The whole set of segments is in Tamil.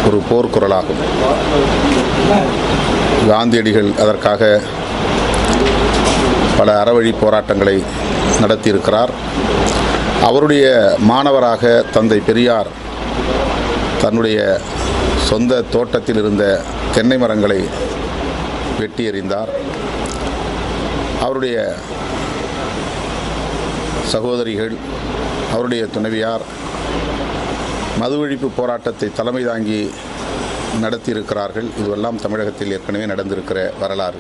ஒரு போர்க்குரலாகும். காந்தியடிகள் அதற்காக பல அறவழி போராட்டங்களை நடத்தியிருக்கிறார். அவருடைய மாணவராக தந்தை பெரியார் தன்னுடைய சொந்த தோட்டத்தில் இருந்த தென்னை மரங்களை வெட்டி எறிந்தார். அவருடைய சகோதரிகள், அவருடைய துணைவியார் மது ஒழிப்பு போராட்டத்தை தலைமை தாங்கி நடத்தியிருக்கிறார்கள். இதுவெல்லாம் தமிழகத்தில் ஏற்கனவே நடந்திருக்கிற வரலாறு.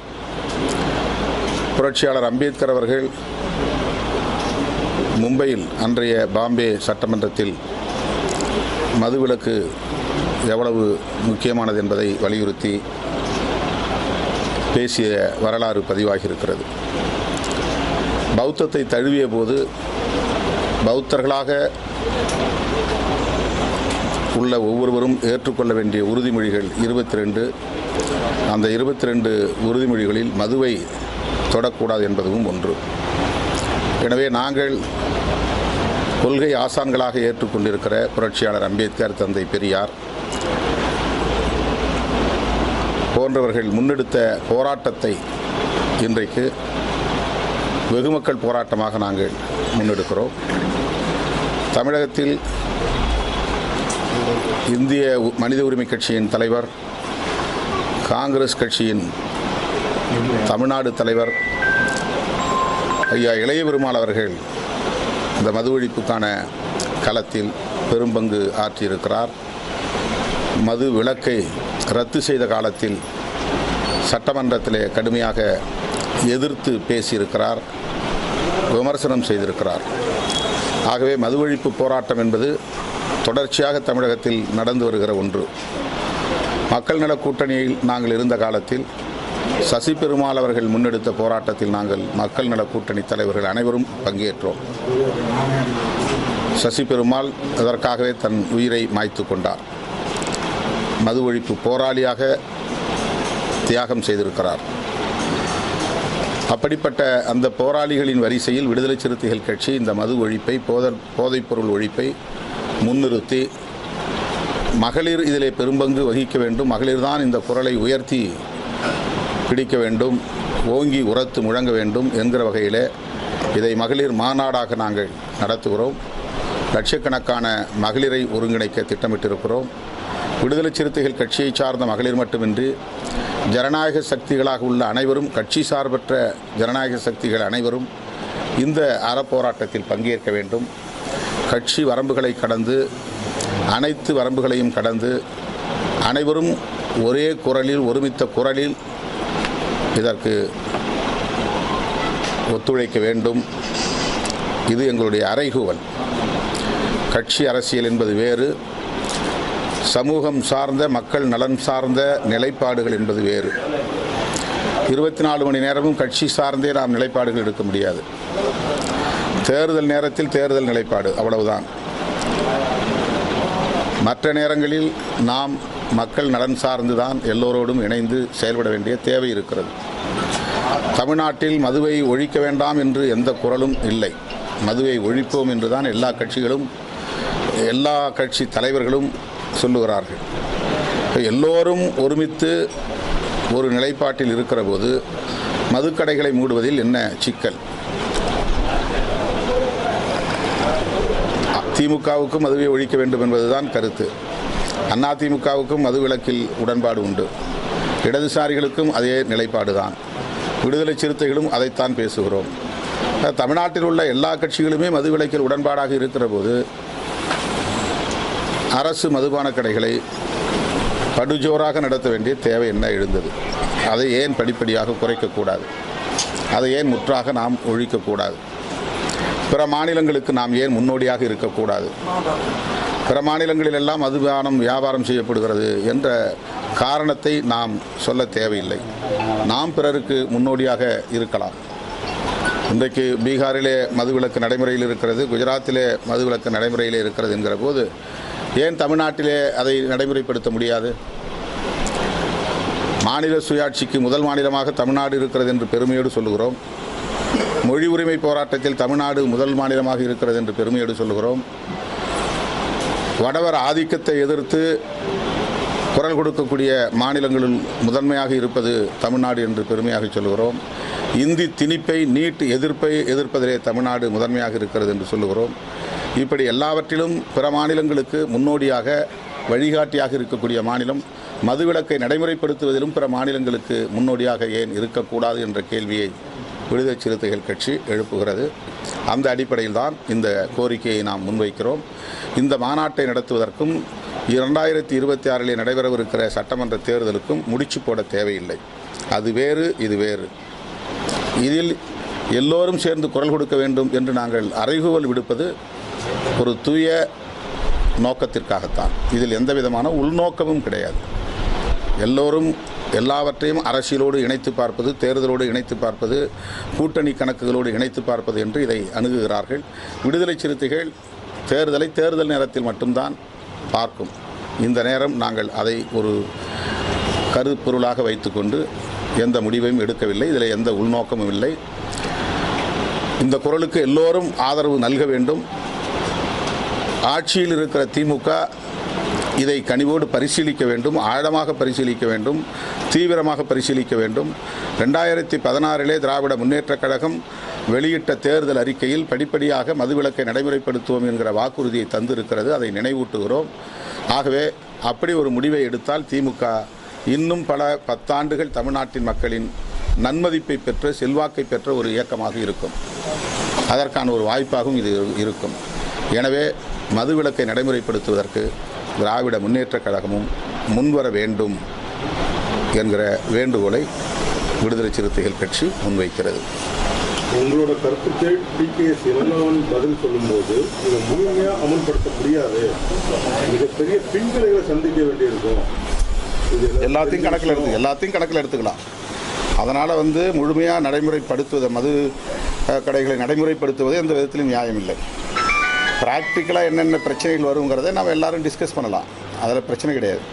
புரட்சியாளர் அம்பேத்கர் அவர்கள் மும்பையில், அன்றைய பாம்பே சட்டமன்றத்தில் மதுவிலக்கு எவ்வளவு முக்கியமானது என்பதை வலியுறுத்தி பேசிய வரலாறு பதிவாகியிருக்கிறது. பௌத்தத்தை தழுவிய போது பௌத்தர்களாக உள்ள ஒவ்வொருவரும் ஏற்றுக்கொள்ள வேண்டிய உறுதிமொழிகள் 22. அந்த 22 உறுதிமொழிகளில் மதுவை தொடக்கூடாது என்பதும் ஒன்று. எனவே நாங்கள் கொள்கை ஆசான்களாக ஏற்றுக்கொண்டிருக்கிற புரட்சியாளர் அம்பேத்கர், தந்தை பெரியார் போன்றவர்கள் முன்னெடுத்த போராட்டத்தை இன்றைக்கு வெகுமக்கள் போராட்டமாக நாங்கள் முன்னெடுக்கிறோம். தமிழகத்தில் இந்திய மனித உரிமை கட்சியின் தலைவர், காங்கிரஸ் கட்சியின் தமிழ்நாடு தலைவர் ஐயா இளைய பெருமாள் அவர்கள் இந்த மது ஒழிப்புக்கான களத்தில் பெரும்பங்கு ஆற்றியிருக்கிறார். மது விலக்கை ரத்து செய்த காலத்தில் சட்டமன்றத்திலே கடுமையாக எதிர்த்து பேசியிருக்கிறார், விமர்சனம் செய்திருக்கிறார். ஆகவே மது ஒழிப்பு போராட்டம் என்பது தொடர்ச்சியாக தமிழகத்தில் நடந்து வருகிற ஒன்று. மக்கள் நல கூட்டணியில் நாங்கள் இருந்த காலத்தில் சசி பெருமாள் அவர்கள் முன்னெடுத்த போராட்டத்தில் நாங்கள் மக்கள் நல கூட்டணி தலைவர்கள் அனைவரும் பங்கேற்றோம். சசி பெருமாள் அதற்காகவே தன் உயிரை மாய்த்து கொண்டார். மது ஒழிப்பு போராளியாக தியாகம் செய்திருக்கிறார். அப்படிப்பட்ட அந்த போராளிகளின் வரிசையில் விடுதலை சிறுத்தைகள் கட்சி இந்த மது ஒழிப்பை, போதைப்பொருள் ஒழிப்பை முன்னிறுத்தி மகளிர் இதிலே பெரும்பங்கு வகிக்க வேண்டும், மகளிர் தான் இந்த குரலை உயர்த்தி பிடிக்க வேண்டும், ஓங்கி உரத்து முழங்க வேண்டும் என்கிற வகையில் இதை மகளிர் மாநாடாக நாங்கள் நடத்துகிறோம். லட்சக்கணக்கான மகளிரை ஒருங்கிணைக்க திட்டமிட்டிருக்கிறோம். விடுதலை சிறுத்தைகள் கட்சியை சார்ந்த மகளிர் மட்டுமின்றி ஜனநாயக சக்திகளாக உள்ள அனைவரும், கட்சி சார்பற்ற ஜனநாயக சக்திகள் அனைவரும் இந்த அறப்போராட்டத்தில் பங்கேற்க வேண்டும். கட்சி வரம்புகளை கடந்து, அனைத்து வரம்புகளையும் கடந்து அனைவரும் ஒரே குரலில், ஒருமித்த குரலில் இதற்கு ஒத்துழைக்க வேண்டும். இது எங்களுடைய அறைகூவல். கட்சி அரசியல் என்பது வேறு, சமூகம் சார்ந்த, மக்கள் நலன் சார்ந்த நிலைப்பாடுகள் என்பது வேறு. 24 மணி நேரமும் கட்சி சார்ந்தே நாம் நிலைப்பாடுகள் எடுக்க முடியாது. தேர்தல் நேரத்தில் தேர்தல் நிலைப்பாடு, அவ்வளவுதான். மற்ற நேரங்களில் நாம் மக்கள் நலன் சார்ந்துதான் எல்லோரோடும் இணைந்து செயல்பட வேண்டிய தேவை இருக்கிறது. தமிழ்நாட்டில் மதுவை ஒழிக்க வேண்டாம் என்று எந்த குரலும் இல்லை. மதுவை ஒழிப்போம் என்றுதான் எல்லா கட்சிகளும், எல்லா கட்சி தலைவர்களும் சொல்லுகிறார்கள். எல்லோரும் ஒருமித்து ஒரு நிலைப்பாட்டில் இருக்கிற போது மதுக்கடைகளை மூடுவதில் என்ன சிக்கல்? திமுகவுக்கும் மதுவை ஒழிக்க வேண்டும் என்பதுதான் கருத்து. அதிமுகவுக்கும் மது விலக்கில் உடன்பாடு உண்டு. இடதுசாரிகளுக்கும் அதே நிலைப்பாடு தான். விடுதலை சிறுத்தைகளும் அதைத்தான் பேசுகிறோம். தமிழ்நாட்டில் உள்ள எல்லா கட்சிகளுமே மது விலக்கில் உடன்பாடாக இருக்கிற போது அரசு மதுபான கடைகளை படுஜோராக நடத்த வேண்டிய தேவை என்ன எழுந்தது? அதை ஏன் படிப்படியாக குறைக்கக்கூடாது? அதை ஏன் முற்றாக நாம் ஒழிக்கக்கூடாது? பிற மாநிலங்களுக்கு நாம் ஏன் முன்னோடியாக இருக்கக்கூடாது? பிற மாநிலங்களிலெல்லாம் மதுபானம் வியாபாரம் செய்யப்படுகிறது என்ற காரணத்தை நாம் சொல்ல தேவையில்லை. நாம் பிறருக்கு முன்னோடியாக இருக்கலாம். இன்றைக்கு பீகாரிலே மதுவிலக்கு நடைமுறையில் இருக்கிறது, குஜராத்திலே மதுவிலக்கு நடைமுறையில் இருக்கிறது என்கிற போது ஏன் தமிழ்நாட்டிலே அதை நடைமுறைப்படுத்த முடியாது? மாநில சுயாட்சிக்கு முதல் மாநிலமாக தமிழ்நாடு இருக்கிறது என்று பெருமையோடு சொல்லுகிறோம். மொழி உரிமை போராட்டத்தில் தமிழ்நாடு முதல் மாநிலமாக இருக்கிறது என்று பெருமையோடு சொல்லுகிறோம். வடவர் ஆதிக்கத்தை எதிர்த்து குரல் கொடுக்கக்கூடிய மாநிலங்களில் முதன்மையாக இருப்பது தமிழ்நாடு என்று பெருமையாக சொல்கிறோம். இந்தி திணிப்பை நீட் எதிர்ப்பதிலே தமிழ்நாடு முதன்மையாக இருக்கிறது என்று சொல்லுகிறோம். இப்படி எல்லாவற்றிலும் பிற மாநிலங்களுக்கு முன்னோடியாக வழிகாட்டியாக இருக்கக்கூடிய மாநிலம் மதுவிலக்கை நடைமுறைப்படுத்துவதிலும் பிற மாநிலங்களுக்கு முன்னோடியாக ஏன் இருக்கக்கூடாது என்ற கேள்வியை விடுதலை சிறுத்தைகள் கட்சி எழுப்புகிறது. அந்த அடிப்படையில் தான் இந்த கோரிக்கையை நாம் முன்வைக்கிறோம். இந்த மாநாட்டை நடத்துவதற்கும் 2026 நடைபெறவிருக்கிற சட்டமன்ற தேர்தலுக்கும் முடிச்சு போட தேவையில்லை. அது வேறு, இது வேறு. இதில் எல்லோரும் சேர்ந்து குரல் கொடுக்க வேண்டும் என்று நாங்கள் அறைகூவல் விடுப்பது ஒரு தூய நோக்கத்திற்காகத்தான். இதில் எந்த விதமான உள்நோக்கமும் கிடையாது. எல்லோரும் எல்லாவற்றையும் அரசியலோடு இணைத்து பார்ப்பது, தேர்தலோடு இணைத்து பார்ப்பது, கூட்டணி கணக்குகளோடு இணைத்து பார்ப்பது என்று இதை அணுகுகிறார்கள். விடுதலை சிறுத்தைகள் தேர்தலை தேர்தல் நேரத்தில் மட்டும்தான் பார்க்கும். இந்த நேரம் நாங்கள் அதை ஒரு கருப்பொருளாக வைத்துக்கொண்டு எந்த முடிவையும் எடுக்கவில்லை. இதில் எந்த உள்நோக்கமும் இல்லை. இந்த குரலுக்கு எல்லோரும் ஆதரவு நல்க வேண்டும். ஆட்சியில் இருக்கிற திமுக இதை கனிவோடு பரிசீலிக்க வேண்டும், ஆழமாக பரிசீலிக்க வேண்டும், தீவிரமாக பரிசீலிக்க வேண்டும். 2016 திராவிட முன்னேற்றக் கழகம் வெளியிட்ட தேர்தல் அறிக்கையில் படிப்படியாக மதுவிலக்கை நடைமுறைப்படுத்துவோம் என்கிற வாக்குறுதியை தந்திருக்கிறது. அதை நினைவூட்டுகிறோம். ஆகவே அப்படி ஒரு முடிவை எடுத்தால் திமுக இன்னும் பல 10 ஆண்டுகள் தமிழ்நாட்டின் மக்களின் நன்மதிப்பை பெற்ற, செல்வாக்கை பெற்ற ஒரு இயக்கமாக இருக்கும். அதற்கான ஒரு வாய்ப்பாகவும் இது இருக்கும். எனவே மதுவிலக்கை நடைமுறைப்படுத்துவதற்கு திராவிட முன்னேற்றக் கழகமும் முன்வர வேண்டும் என்கிற வேண்டுகோளை விடுதலை சிறுத்தைகள் கட்சி முன்வைக்கிறது. உங்களோட கருத்துக்கு PKS இளங்கோவன் பதில் சொல்லும்போது இதை முழுமையாக அமல்படுத்த முடியாது, மிகப்பெரிய பின்விளைவுகளை சந்திக்க வேண்டியிருக்கும். எல்லாத்தையும் கணக்கில் எடுத்துக்கலாம். அதனால் முழுமையாக நடைமுறைப்படுத்துவது, மது கடைகளை நடைமுறைப்படுத்துவது எந்த விதத்திலும் நியாயம் இல்லை. ப்ராக்டிக்கலாக என்னென்ன பிரச்சனைகள் வருங்கிறத நம்ம எல்லோரும் டிஸ்கஸ் பண்ணலாம். அதில் பிரச்சனை கிடையாது.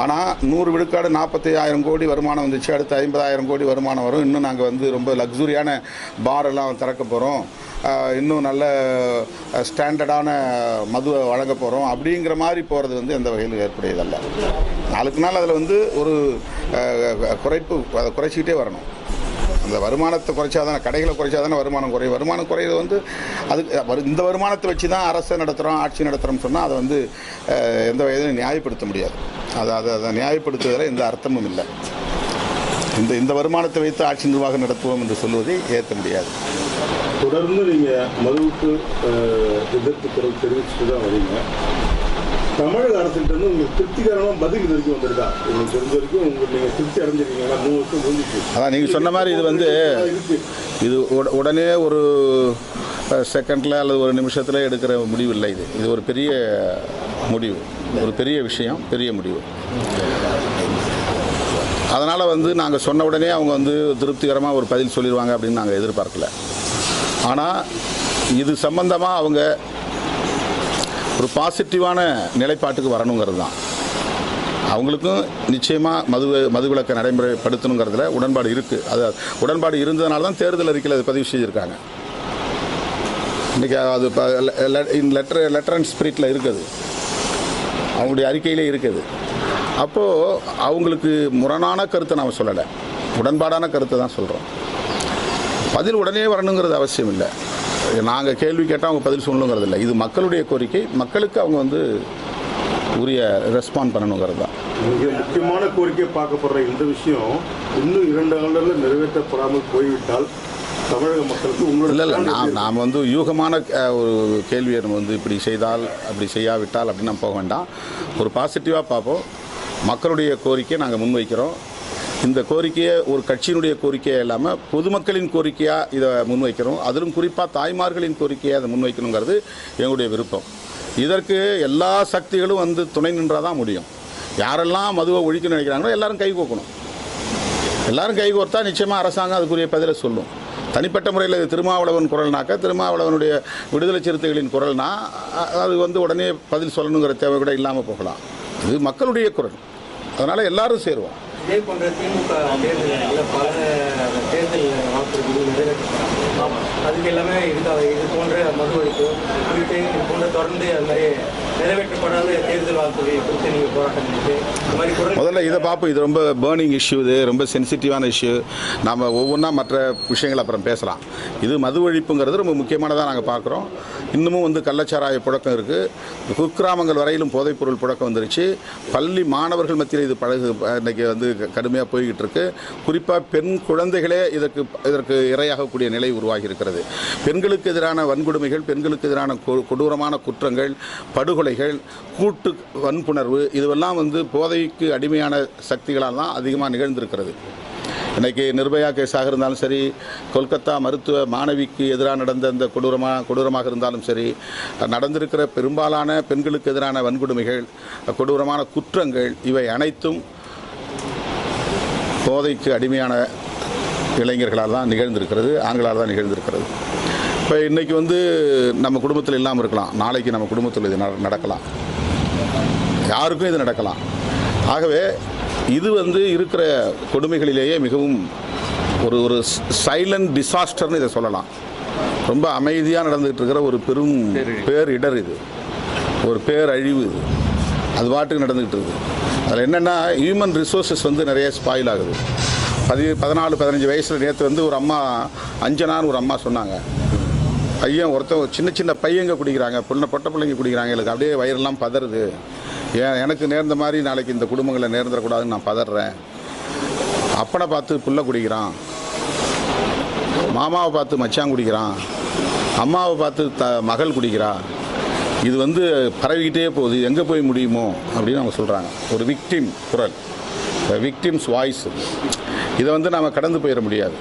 ஆனால் 100 விழுக்காடு 45,000 கோடி வருமானம் வந்துச்சு. அடுத்து 50,000 கோடி வருமானம் வரும். இன்னும் நாங்கள் ரொம்ப லக்ஸுரியான பாரெல்லாம் திறக்க போகிறோம், இன்னும் நல்ல ஸ்டாண்டர்டான மதுவை வழங்க போகிறோம் அப்படிங்கிற மாதிரி போகிறது எந்த வகையில் ஏற்புடையதல்ல. நாளுக்கு நாள் அதில் ஒரு அதை குறைச்சிக்கிட்டே வரணும். அந்த வருமானத்தை குறைச்சாதானே, கடைகளை குறைச்சாதானே வருமானம் குறையும். வருமானம் குறையிறது அது இந்த வருமானத்தை வச்சு தான் அரசை நடத்துகிறோம், ஆட்சி நடத்துகிறோம்னு சொன்னால் அதை எந்த வகையிலும் நியாயப்படுத்த முடியாது. அதை நியாயப்படுத்துவதில் எந்த அர்த்தமும் இல்லை. இந்த வருமானத்தை வைத்து ஆட்சி நிர்வாகம் நடத்துவோம் என்று சொல்வதை ஏற்க முடியாது. தொடர்ந்து நீங்கள் மதுவுக்கு எதிர்ப்பு குரல் தெரிவிச்சுட்டு தான் வரீங்க. தமிழக அரசுகிட்ட உங்களுக்கு திருப்திகரமாக பதில் இது வரைக்கும் வந்திருக்கா? உங்களுக்கு தெரிஞ்ச வரைக்கும் நீங்கள் திருப்தி அடைஞ்சிருக்கீங்களா? 3 வருஷம் முடிஞ்சிச்சு. அதான் நீங்கள் சொன்ன மாதிரி இது உடனே ஒரு செகண்டில் அல்லது ஒரு நிமிஷத்தில் எடுக்கிற முடிவு இல்லை. இது ஒரு பெரிய முடிவு, ஒரு பெரிய விஷயம், பெரிய முடிவு. அதனால் நாங்கள் சொன்ன உடனே அவங்க திருப்திகரமாக ஒரு பதில் சொல்லிடுவாங்க அப்படின்னு நாங்கள் எதிர்பார்க்கல. ஆனால் இது சம்பந்தமாக அவங்க ஒரு பாசிட்டிவான நிலைப்பாட்டுக்கு வரணுங்கிறது தான். அவங்களுக்கும் நிச்சயமாக மதுவிலக்கை நடைமுறைப்படுத்தணுங்கிறதுல உடன்பாடு இருக்குது. அது உடன்பாடு இருந்ததுனால தான் தேர்தல் அறிக்கையில் அது பதிவு செஞ்சுருக்காங்க. இன்றைக்கி அது லெட்டர் அண்ட் ஸ்பிரிட்டில் இருக்குது, அவங்களுடைய அறிக்கையிலே இருக்குது. அப்போது அவங்களுக்கு முரணான கருத்தை நாம் சொல்லலை, உடன்பாடான கருத்தை தான் சொல்கிறோம். பதில் உடனே வரணுங்கிறது அவசியம் இல்லை. நாங்கள் கேள்வி கேட்டால் அவங்க பதில் சொல்லணுங்கிறது இல்லை. இது மக்களுடைய கோரிக்கை, மக்களுக்கு அவங்க உரிய ரெஸ்பாண்ட் பண்ணணுங்கிறது தான். மிக முக்கியமான கோரிக்கை பார்க்கப்படுற இந்த விஷயம் இன்னும் 2 ஆண்டுகளில் நிறைவேற்றப்படாமல் போய்விட்டால் தமிழக மக்களுக்கு இல்லை நாம் யூகமான ஒரு கேள்வியை நம்ம இப்படி செய்தால் அப்படி செய்யாவிட்டால் அப்படின்னு நம்ம போக வேண்டாம். ஒரு பாசிட்டிவாக பார்ப்போம். மக்களுடைய கோரிக்கையை நாங்கள் முன்வைக்கிறோம். இந்த கோரிக்கையை ஒரு கட்சியினுடைய கோரிக்கையாக இல்லாமல் பொதுமக்களின் கோரிக்கையாக இதை முன்வைக்கிறோம். அதிலும் குறிப்பாக தாய்மார்களின் கோரிக்கையை அதை முன்வைக்கணுங்கிறது எங்களுடைய விருப்பம். இதற்கு எல்லா சக்திகளும் துணை நின்றால் தான் முடியும். யாரெல்லாம் மதுவை ஒழிக்கணும்னு நினைக்கிறாங்களோ எல்லாரும் கை கோக்கணும். எல்லாரும் கை கோர்த்தா நிச்சயமாக அரசாங்கம் அதுக்குரிய பதிலை சொல்லும். தனிப்பட்ட முறையில் இது திருமாவளவன் குரல்னாக்கா, திருமாவளவனுடைய விடுதலை சிறுத்தைகளின் குரல்னா அது உடனே பதில் சொல்லணுங்கிற தேவை கூட இல்லாமல் போகலாம். இது மக்களுடைய குரல், அதனால் எல்லாரும் சேருவோம். இதே போன்ற திமுக தேர்தலில் பல தேர்தல் வாக்குறுதிகள் நிறைவேற்றப்படும். அதுக்கு எல்லாமே இது போன்ற மது ஒழிப்பு குறித்து இது போன்ற தொடர்ந்து அது மாதிரி நிறைவேற்றப்படாத தேர்தல் வாக்குறுதி குறித்து நீங்கள் போராட்டம் பண்ணிட்டு இந்த மாதிரி முதல்ல இதை பார்ப்போம். இது ரொம்ப பேர்னிங் இஷ்யூ, இது ரொம்ப சென்சிட்டிவான இஷ்யூ. நாம் ஒவ்வொன்றா மற்ற விஷயங்கள் அப்புறம் பேசலாம். இது மது ஒழிப்புங்கிறது ரொம்ப முக்கியமானதாக நாங்கள் பார்க்குறோம். இன்னமும் வந்து கள்ளச்சாராய புழக்கம் இருக்குது. குக்கிராமங்கள் வரையிலும் போதைப்பொருள் புழக்கம் வந்துருச்சு. பள்ளி மாணவர்கள் மத்தியில் இது இன்றைக்கி வந்து கடுமையாக போய்கிட்டு இருக்கு. குறிப்பாக பெண் குழந்தைகளே இதற்கு இரையாகக்கூடிய நிலை உருவாகி இருக்கிறது. பெண்களுக்கு எதிரான வன்கொடுமைகள், பெண்களுக்கு எதிரான கொடூரமான குற்றங்கள், படுகொலைகள், கூட்டு வன்புணர்வு இதுவெல்லாம் வந்து போதைக்கு அடிமையான சக்திகளால் தான் அதிகமாக நிகழ்ந்திருக்கிறது. இன்றைக்கி நிர்பயா கேஸாக இருந்தாலும் சரி, கொல்கத்தா மருத்துவ மாணவிக்கு எதிராக நடந்த இந்த கொடூரமாக இருந்தாலும் சரி, நடந்திருக்கிற பெரும்பாலான பெண்களுக்கு எதிரான வன்கொடுமைகள், கொடூரமான குற்றங்கள் இவை அனைத்தும் போதைக்கு அடிமையான இளைஞர்களால் தான் நிகழ்ந்திருக்கிறது, ஆண்களால் தான் நிகழ்ந்திருக்கிறது. இப்போ இன்றைக்கி வந்து நம்ம குடும்பத்தில் இல்லாமல் இருக்கலாம், நாளைக்கு நம்ம குடும்பத்தில் இது நடக்கலாம், யாருக்கும் இது நடக்கலாம். ஆகவே இது வந்து இருக்கிற கொடுமைகளிலேயே மிகவும் ஒரு சைலண்ட் டிசாஸ்டர்னு இதை சொல்லலாம். ரொம்ப அமைதியாக நடந்துகிட்டு இருக்கிற ஒரு பெரும் பேரிடர், இது ஒரு பேரழிவு, இது அது பாட்டுக்கு நடந்துக்கிட்டு இருக்குது. அதில் என்னென்னா ஹியூமன் ரிசோர்ஸஸ் வந்து நிறைய ஸ்பாயில் ஆகுது. 14-15 வயசில் நேற்று வந்து ஒரு அம்மா, அஞ்சனான்னு ஒரு அம்மா சொன்னாங்க, ஒருத்தர் சின்ன பையங்க குடிக்கிறாங்க, பொட்ட பிள்ளைங்க குடிக்கிறாங்க, எனக்கு அப்படியே வயிறெல்லாம் பதறுது, எனக்கு நேர்ந்த மாதிரி நாளைக்கு இந்த குடும்பங்களை நேர்ந்துடக்கூடாதுன்னு நான் பதறேன். அப்பனை பார்த்து புள்ள குடிக்கிறான், மாமாவை பார்த்து மச்சான் குடிக்கிறான், அம்மாவை பார்த்து மகள் குடிக்கிறா, இது வந்து பரவிக்கிட்டே போகுது, எங்கே போய் முடியுமோ அப்படின்னு அவங்க சொல்கிறாங்க. ஒரு விக்டிம் குரல், விக்டிம்ஸ் வாய்ஸ். இதை வந்து நாம் கடந்து போயிட முடியாது.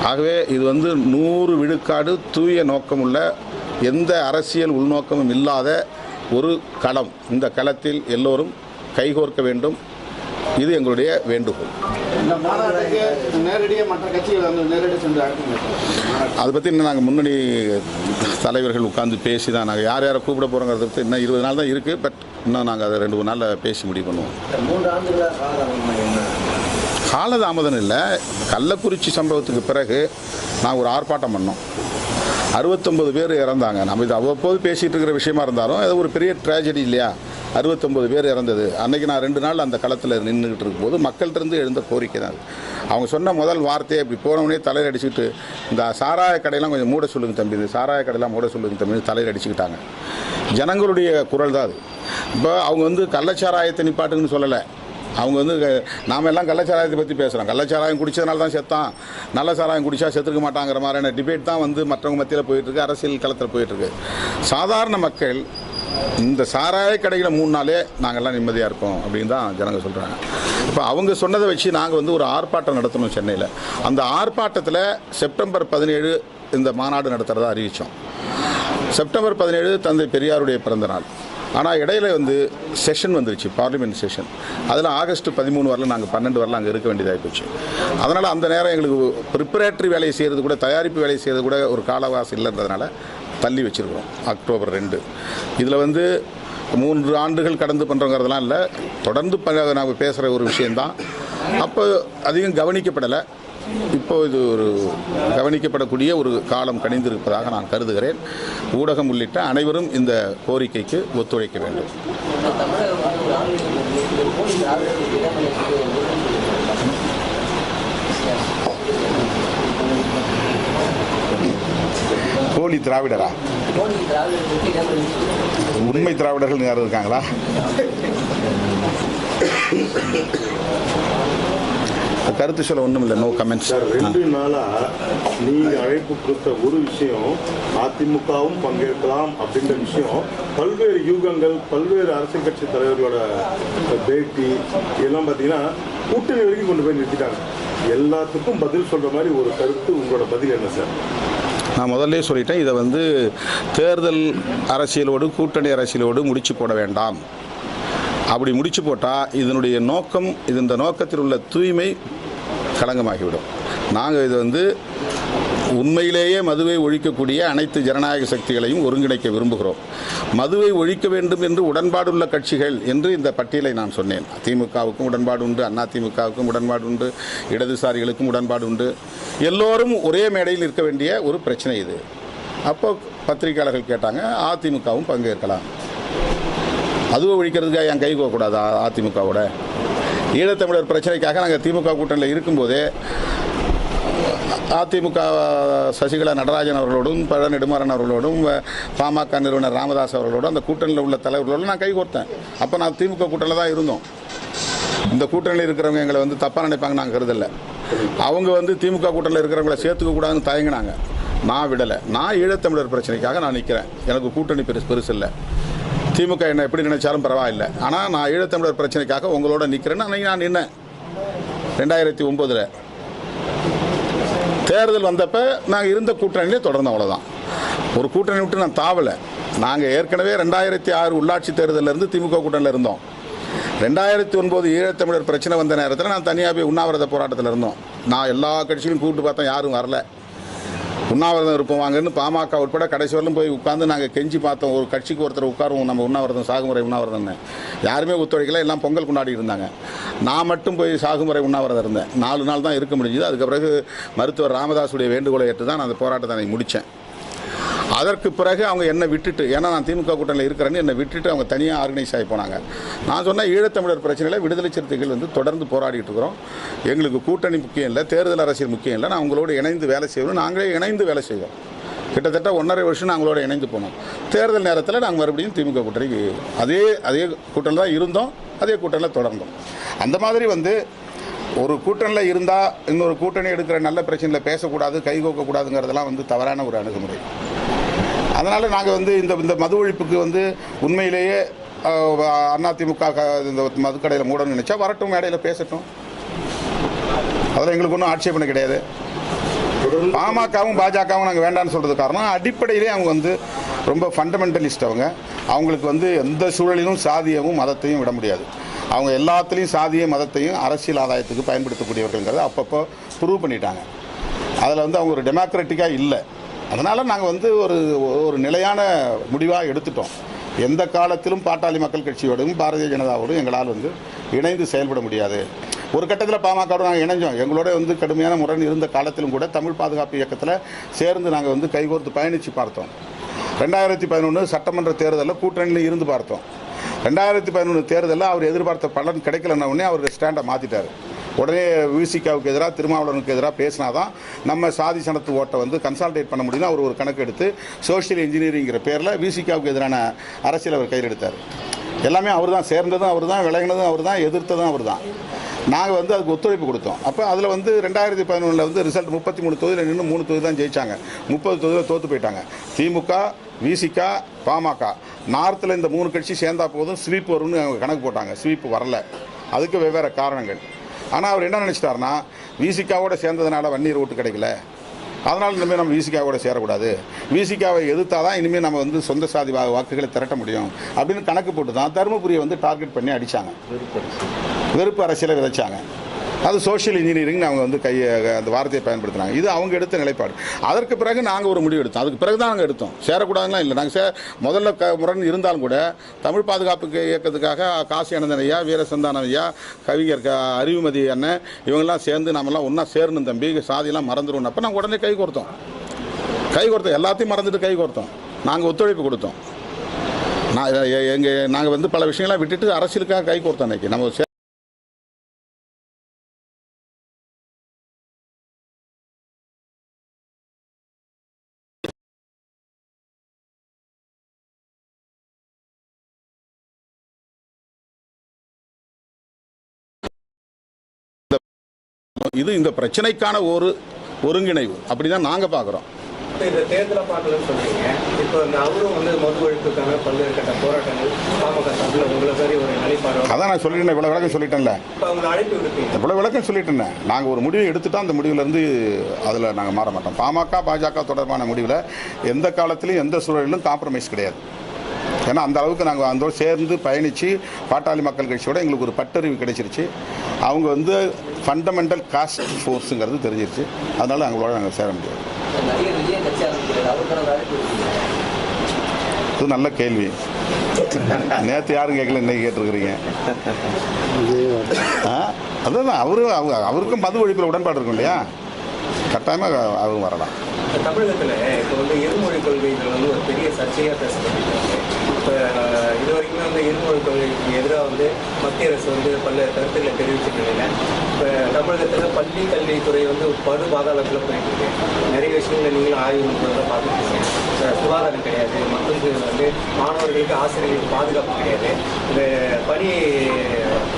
ஆகவே இது வந்து 100 விழுக்காடு தூய நோக்கமுள்ள, எந்த அரசியல் உள்நோக்கமும் இல்லாத ஒரு களம். இந்த களத்தில் எல்லோரும் கைகோர்க்க வேண்டும். இது எங்களுடைய வேண்டுகோள். அதை பற்றி இன்னும் நாங்கள் முன்னணி தலைவர்கள் உட்கார்ந்து பேசி தான் நாங்கள் யார் யாரை கூப்பிட போகிறோங்கிறத பற்றி இன்னும் 20 நாள் தான் இருக்குது. பட் இன்னும் நாங்கள் அதை 2-3 நாளில் பேசி முடிவு பண்ணுவோம். காலதாமதம் இல்லை. கள்ளக்குறிச்சி சம்பவத்துக்கு பிறகு நாங்கள் ஒரு ஆர்ப்பாட்டம் பண்ணோம். 69 பேர் இறந்தாங்க. நம்ம இது அவ்வப்போது பேசிகிட்டு இருக்கிற விஷயமா இருந்தாலும் அது ஒரு பெரிய ட்ராஜடி இல்லையா? 69 பேர் இறந்தது. அன்றைக்கி நான் 2 நாள் அந்த களத்தில் நின்றுக்கிட்டு இருக்கும்போது மக்கள்கிட்டருந்து எழுந்த கோரிக்கை தான் அது. அவங்க சொன்ன முதல் வார்த்தையை இப்படி போனவனே தலையில் அடிச்சுக்கிட்டு, இந்த சாராய கடையெல்லாம் கொஞ்சம் மூட சொல்லுங்க தம்பி, இந்த சாராய கடையெல்லாம் மூட சொல்லுங்க தம்பி தலையில் அடிச்சுக்கிட்டாங்க. ஜனங்களுடைய குரல் தான் அது. இப்போ அவங்க வந்து கள்ளச்சாராயத்தை நிப்பாட்டுன்னு சொல்லலை. அவங்க வந்து நாம் எல்லாம் கள்ளச்சாராயத்தை பற்றி பேசுகிறோம். கள்ளச்சாராயம் குடித்ததுனால தான் செத்தான், நல்ல சாராயம் குடித்தா செத்துருக்க மாட்டாங்கிற மாதிரியான டிபேட் தான் வந்து மற்றவங்க மத்தியில் போயிட்டுருக்கு, அரசியல் களத்தில் போயிட்டுருக்கு. சாதாரண மக்கள் இந்த சாராய கடைகளை 3 நாளே நாங்கள்லாம் நிம்மதியாக இருக்கோம் அப்படின்னு தான் ஜனங்க சொல்கிறாங்க. இப்போ அவங்க சொன்னதை வச்சு நாங்கள் வந்து ஒரு ஆர்ப்பாட்டம் நடத்தணும் சென்னையில். அந்த ஆர்ப்பாட்டத்தில் செப்டம்பர் 17 இந்த மாநாடு நடத்துகிறதா அறிவித்தோம். செப்டம்பர் 17 தந்தை பெரியாருடைய பிறந்த நாள். ஆனால் இடையில வந்து செஷன் வந்துருச்சு, பார்லிமெண்ட் செஷன். அதில் ஆகஸ்ட் 13 வரல, நாங்கள் 12 வரல அங்கே இருக்க வேண்டியதாகி போச்சு. அதனால் அந்த நேரம் எங்களுக்கு ப்ரிப்பரேட்டரி வேலையை செய்கிறது கூட, தயாரிப்பு வேலையை செய்கிறது கூட ஒரு காலவாசி இல்லைன்றதுனால தள்ளி வச்சுருக்கிறோம். அக்டோபர் 2 இதில் வந்து 3 ஆண்டுகள் கடந்து பண்ணுறோங்கிறதுலாம் இல்லை, தொடர்ந்து நாங்கள் பேசுகிற ஒரு விஷயந்தான். அப்போ அதிகம் கவனிக்கப்படலை. இப்போது இது ஒரு கவனிக்கப்படக்கூடிய ஒரு காலம் கணிந்திருப்பதாக நான் கருதுகிறேன். ஊடகம் உள்ளிட்ட அனைவரும் இந்த கோரிக்கைக்கு ஒத்துழைக்க வேண்டும். போலி திராவிடரா? உண்மை திராவிடர்கள் யாரும் இருக்காங்களா? கருத்து சொல்ல ஒன்றும் இல்லை, நோ கமெண்ட்ஸ். 2 நாளா நீங்க அழைப்பு கொடுத்த ஒரு விஷயம், அதிமுகவும் பங்கேற்கலாம் அப்படின்ற விஷயம், பல்வேறு யூகங்கள், பல்வேறு அரசியல் கட்சி தலைவர்களோட பேட்டி இதெல்லாம் பார்த்தீங்கன்னா கூட்டணி வரைக்கும் கொண்டு போய் நிறுத்திட்டாங்க. எல்லாத்துக்கும் பதில் சொல்ற மாதிரி ஒரு கருத்து, உங்களோட பதில் என்ன சார்? நான் முதல்ல சொல்லிட்டேன், இதை வந்து தேர்தல் அரசியலோடு கூட்டணி அரசியலோடு முடிச்சு போட வேண்டாம். அப்படி முடிச்சு போட்டால் இதனுடைய நோக்கம், இந்த நோக்கத்தில் உள்ள தூய்மை களங்கமாகிவிடும். நாங்கள் இதை வந்து உண்மையிலேயே மதுவை ஒழிக்கக்கூடிய அனைத்து ஜனநாயக சக்திகளையும் ஒருங்கிணைக்க விரும்புகிறோம். மதுவை ஒழிக்க வேண்டும் என்று உடன்பாடுள்ள கட்சிகள் என்று இந்த பட்டியலை நான் சொன்னேன். திமுகவுக்கும் உடன்பாடு உண்டு, அதிமுகவுக்கும் உடன்பாடு உண்டு, இடதுசாரிகளுக்கும் உடன்பாடு உண்டு. எல்லோரும் ஒரே மேடையில் இருக்க வேண்டிய ஒரு பிரச்சனை இது. அப்போ பத்திரிகையாளர்கள் கேட்டாங்க, அதிமுகவும் பங்கேற்கலாம். மதுவை ஒழிக்கிறதுக்காக என் கை கோக்கூடாதா அதிமுகவோட? ஈழத்தமிழர் பிரச்சனைக்காக நாங்கள் திமுக கூட்டணியில் இருக்கும்போதே அதிமுக சசிகலா நடராஜன் அவர்களோடும் பழ நெடுமாறன் அவர்களோடும் பாமக நிறுவனர் ராமதாஸ் அவர்களோடும் அந்த கூட்டணியில் உள்ள தலைவர்களோடும் நான் கைகோர்த்தேன். அப்போ நான் திமுக கூட்டணியில் தான் இருந்தோம். இந்த கூட்டணியில் இருக்கிறவங்க எங்களை வந்து தப்பாக நினைப்பாங்க நாங்கள் கருதலை. அவங்க திமுக கூட்டணியில் இருக்கிறவங்கள சேர்த்துக்க கூடாதுன்னு தயங்கினாங்க. நான் விடலை. நான் ஈழத்தமிழர் பிரச்சனைக்காக நான் நிற்கிறேன். எனக்கு கூட்டணி பெருசு இல்லை. திமுக என்ன எப்படி நினைச்சாலும் பரவாயில்லை. ஆனால் நான் ஈழத்தமிழர் பிரச்சனைக்காக உங்களோட நிற்கிறேன்னு அன்றைக்கி நான் நின்னேன். 2009 தேர்தல் வந்தப்போ நாங்கள் இருந்த கூட்டணியிலே தொடர்ந்தோம். அவ்வளோதான். ஒரு கூட்டணி விட்டு நான் தாவலை. நாங்கள் ஏற்கனவே 2006 உள்ளாட்சி தேர்தலிருந்து திமுக கூட்டணியில் இருந்தோம். 2009 ஈழத்தமிழர் பிரச்சனை வந்த நேரத்தில் நான் தனியாக போய் உண்ணாவிரத போராட்டத்தில் இருந்தோம். நான் எல்லா கட்சிகளையும் கூப்பிட்டு பார்த்தேன், யாரும் வரல. உண்ணாவிரதம் இருப்போம் வாங்கன்னு பாமக உட்பட கடைசி வரலும் போய் உட்காந்து நாங்கள் கெஞ்சி பார்த்தோம். ஒரு கட்சிக்கு ஒருத்தர் உட்காருவோம், நம்ம உண்ணாவிரதம் சாகுமுறை உண்ணாவிரதம்னு. யாருமே ஒத்துழைக்கல. எல்லாம் பொங்கல் கொண்டாடி இருந்தாங்க. நான் மட்டும் போய் சாகுமுறை உண்ணாவிரதம் இருந்தேன். 4 நாள் தான் இருக்க முடிஞ்சுது. அதுக்கு பிறகு மருத்துவர் ராமதாஸுடைய வேண்டுகோளை ஏற்று தான் நான் அந்த போராட்டத்தை முடித்தேன். அதற்கு பிறகு அவங்க என்னை விட்டுட்டு, ஏன்னா நான் திமுக கூட்டணியில் இருக்கிறேன்னு என்னை விட்டுட்டு அவங்க தனியாக ஆர்கனைஸ் ஆகி போனாங்க. நான் சொன்ன ஈழத்தமிழர் பிரச்சனையில் விடுதலை சிறுத்தைகள் தொடர்ந்து போராடிட்டு இருக்கிறோம். எங்களுக்கு கூட்டணி முக்கியம் இல்லை, தேர்தல் அரசியல் முக்கியம் இல்லை. நான் உங்களோட இணைந்து வேலை செய்வோம். நாங்களே இணைந்து வேலை செய்வோம். கிட்டத்தட்ட 1.5 வருஷம் நாங்களோட இணைந்து போனோம். தேர்தல் நேரத்தில் நாங்கள் மறுபடியும் திமுக கூட்டணிக்கு அதே கூட்டணியில் தான் இருந்தோம். அதே கூட்டணியில் தொடர்ந்தோம். அந்த மாதிரி ஒரு கூட்டணியில் இருந்தால் இன்னொரு கூட்டணி எடுக்கிற நல்ல பிரச்சனையில் பேசக்கூடாது, கைகோக்கக்கூடாதுங்கிறதெல்லாம் தவறான ஒரு அணுகுமுறை. அதனால் நாங்கள் இந்த மது ஒழிப்புக்கு உண்மையிலேயே அதிமுக இந்த மதுக்கடையில் மூடணும்னு நினச்சா வரட்டும், மேடையில் பேசட்டும். அதில் எங்களுக்கு ஒன்றும் ஆட்சேபனை கிடையாது. பாமகவும் பாஜகவும் நாங்கள் வேண்டான்னு சொல்கிறது காரணம் அடிப்படையிலே அவங்க ரொம்ப ஃபண்டமெண்டலிஸ்ட். அவங்களுக்கு எந்த சூழலிலும் சாதியமும் மதத்தையும் விட முடியாது. அவங்க எல்லாத்துலேயும் சாதிய மதத்தையும் அரசியல் ஆதாயத்துக்கு பயன்படுத்தக்கூடியவர்கள்ங்கிறத அப்பப்போ ப்ரூவ் பண்ணிட்டாங்க. அதில் அவங்க ஒரு டெமோக்ராட்டிக்காக இல்லை. அதனால் நாங்கள் ஒரு நிலையான முடிவாக எடுத்துட்டோம். எந்த காலத்திலும் பாட்டாளி மக்கள் கட்சியோடும் பாரதிய ஜனதாவோடும் எங்களால் இணைந்து செயல்பட முடியாது. ஒரு கட்டத்தில் பாமகவோடு நாங்கள் இணைஞ்சோம். எங்களோட கடுமையான முரண் இருந்த காலத்திலும் கூட தமிழ் பாதுகாப்பு இயக்கத்தில் சேர்ந்து நாங்கள் கைகோர்த்து பயணித்து பார்த்தோம். 2011 சட்டமன்ற தேர்தலில் கூட்டணியில் இருந்து பார்த்தோம். 2011 தேர்தலில் அவர் எதிர்பார்த்த பலன் கிடைக்கலன்னா உடனே அவர் ஸ்டாண்டை மாற்றிட்டார். உடனே விசிகாவுக்கு எதிராக திருமாவளவனுக்கு எதிராக பேசினாதான் நம்ம சாதி சனத்து ஓட்டை கன்சால்டேட் பண்ண முடியும்னு அவர் ஒரு கணக்கு எடுத்து சோஷியல் இன்ஜினியரிங்கிற பேரில் விசிகாவுக்கு எதிரான அரசியல் அவர் கையில் எடுத்தார். எல்லாமே அவர் தான். சேர்ந்ததும் அவர் தான், விலகினதும் அவர் தான், எதிர்த்ததும் அவர் தான். நாங்கள் அதுக்கு ஒத்துழைப்பு கொடுத்தோம். அப்போ அதில் 2011 ரிசல்ட் 33 தொகுதியில் நின்று 3 தொகுதி தான் ஜெயித்தாங்க. 30 தொகுதியில் தோற்று போயிட்டாங்க. திமுக, விசிகா, பாமக. நார்த்தில் இந்த 3 கட்சி சேர்ந்தா போதும் ஸ்வீப் வரும்னு அவங்க கணக்கு போட்டாங்க. ஸ்வீப் வரல. அதுக்கு வெவ்வேறு காரணங்கள். ஆனால் அவர் என்ன நினச்சிட்டாருன்னா, விசிகாவோட சேர்ந்ததுனால வன்னியர் ஓட்டு கிடைக்கல, அதனால் இனிமேல் நம்ம விசிகாவோட சேரக்கூடாது, விசிகாவை எதிர்த்தா தான் இனிமேல் நம்ம சொந்த சாதி வாக்குகளை திரட்ட முடியும் அப்படின்னு கணக்கு போட்டு தான் தருமபுரியை டார்கெட் பண்ணி அடித்தாங்க. வெறுப்பு அரசியலை விதைச்சாங்க. அது சோஷியல் இன்ஜினியரிங் அவங்க அந்த வார்த்தையை பயன்படுத்தினாங்க. இது அவங்க எடுத்த நிலைப்பாடு. அதற்கு பிறகு நாங்கள் ஒரு முடிவு எடுத்தோம். அதுக்கு பிறகு தான் நாங்கள் எடுத்தோம். சேரக்கூடாதுலாம் இல்லை. நாங்கள் முதல்ல முரண் இருந்தாலும் கூட தமிழ் பாதுகாப்புக்கு இயக்கத்துக்காக காசி அனந்தன் ஐயா, வீரசந்தானம் ஐயா, கவிஞர் அறிவுமதி அண்ணன் இவங்கெல்லாம் சேர்ந்து நம்மலாம் ஒன்றா சேரணும் தம்பி, சாதியெல்லாம் மறந்துடும். அப்போ நாங்கள் உடனே கை கோர்த்தோம். எல்லாத்தையும் மறந்துட்டு கை கோர்த்தோம். நாங்கள் ஒத்துழைப்பு கொடுத்தோம். நாங்கள் பல விஷயங்களாக விட்டுட்டு அரசியலுக்காக கை கோர்த்தோம். அன்னைக்கு நம்ம இது இந்த பிரச்சனைக்கான ஒரு ஒருங்கிணைவு அப்படிதான் நாங்க பார்க்குறோம். இந்த தேர்தலை பார்க்கலன்னு சொல்றீங்க. இப்போ அவரும் மது ஒழிப்புக்கான பல்வேறு கட்ட போராட்டங்கள் பாமக சார்பில் உங்களை சரி ஒரு நிலைப்பாடு. அதான் நான் சொல்லிட்டேன், இவ்வளோ விளக்கம் சொல்லிட்டேன்ல. இப்போ அவங்க அழைப்பு விடுப்பீங்க. இவ்வளோ விளக்கம் சொல்லிட்டேன். நாங்கள் ஒரு முடிவை எடுத்துட்டா அந்த முடிவுலேருந்து அதில் நாங்கள் மாற மாட்டோம். பாமக பாஜக தொடர்பான முடிவில் எந்த காலத்திலும் எந்த சூழலிலும் காம்ப்ரமைஸ் கிடையாது. ஏன்னா அந்த அளவுக்கு நாங்கள் அதோடு சேர்ந்து பயணித்து பாட்டாளி மக்கள் கட்சியோட எங்களுக்கு ஒரு பட்டறிவு கிடைச்சிருச்சு. அவங்க ஃபண்டமெண்டல் காஸ்ட் ஃபோர்ஸுங்கிறது தெரிஞ்சிருச்சு. அதனால் அவங்களோட நாங்கள் சேர முடியாது. நடிகர் விஜய் கட்சி ஆரம்பிக்கிறார், அவருக்கான வாய்ப்பு இருக்கு. இது நல்ல கேள்வி. நேற்று யாரும் கேட்கல, இன்னைக்கு கேட்டிருக்கிறீங்க. அதுதான் அவருக்கும் மது ஒழிப்பில் உடன்பாடு இருக்கும் இல்லையா, கட்டாயமாக அதுவும் வரலாம். தமிழகத்தில் இப்போ வந்து இருமொழி கொள்கைகள் வந்து ஒரு பெரிய சர்ச்சையாக பேசப்பட்டிருக்காங்க. இப்போ இது வரைக்குமே வந்து இருமொழி கொள்கைக்கு எதிராக வந்து மத்திய அரசு வந்து பல கருத்துக்களை தெரிவிச்சிருக்கீங்க. இப்போ தமிழகத்தில் பள்ளி கல்வித்துறை வந்து படு பாதாளத்தில் போயிட்டு இருக்கு. நிறைய விஷயங்களை நீங்களும் ஆய்வு பண்ணுறத பார்த்துருக்கீங்க. சுகாதாரம் கிடையாது, மக்களுக்கு வந்து மாணவர்களுக்கு ஆசிரியர்களுக்கு பாதுகாப்பு கிடையாது, இந்த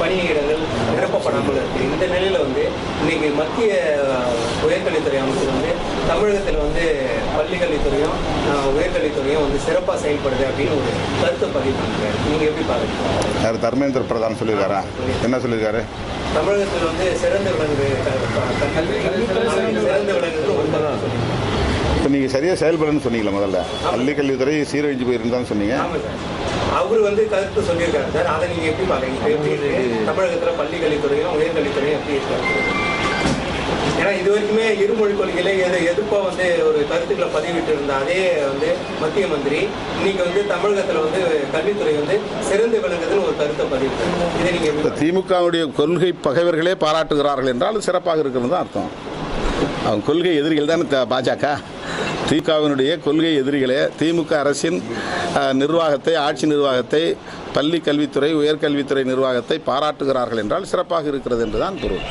பணியிடங்கள் நிரப்பப்படாமல் இருக்குது. இந்த நிலையில் வந்து இன்னைக்கு மத்திய உயர்கல்வித்துறை அமைச்சர் வந்து தமிழகத்தில் வந்து பள்ளிக்கல்வித்துறையும் உயர்கல்வித்துறையும் வந்து சிறப்பாக செயல்படுது அப்படின்னு ஒரு கருத்தை பதிவு பண்ணுறாரு. நீங்கள் எப்படி பார்க்குறீங்க? யார் தர்மேந்திர பிரதான் சொல்லியிருக்காரா? என்ன சொல்லியிருக்காரு? தமிழகத்தில் வந்து சிறந்து விளங்குது ஒரு கருத்து. இப்போ நீங்கள் சரியாக செயல்படணும்னு சொன்னீங்களா? முதல்ல பள்ளி கல்வித்துறை சீரழிஞ்சு போயிருந்தான்னு சொன்னீங்க. அவர் வந்து கருத்து சொல்லியிருக்காரு சார். அதை நீங்கள் எப்படி பார்க்குறீங்க? தமிழகத்தில் பள்ளி கல்வித்துறையும் உயர்கல்வித்துறையும் எப்படி இருக்காங்க? ஏன்னா இது வரைக்குமே இருமொழி கொள்கையில எதிர்ப்பாக வந்து ஒரு கருத்துக்களை பதிவிட்டு இருந்த அதே வந்து மத்திய மந்திரி இன்னைக்கு வந்து தமிழகத்தில் வந்து கல்வித்துறை வந்து சிறந்து விளங்குதுன்னு ஒரு கருத்தை பதிவிட்டாங்க. இதை நீங்கள் திமுகவுடைய கொள்கை பகைவர்களே பாராட்டுகிறார்கள் என்றால் அது சிறப்பாக இருக்கிறது தான் அர்த்தம். அவங்க கொள்கை எதிரிகள் தான் பாஜக. திமுகவினுடைய கொள்கை எதிரிகளே திமுக அரசின் நிர்வாகத்தை, ஆட்சி நிர்வாகத்தை, பள்ளி கல்வித்துறை உயர்கல்வித்துறை நிர்வாகத்தை பாராட்டுகிறார்கள் என்றால் சிறப்பாக இருக்கிறது என்றுதான் பொருள்.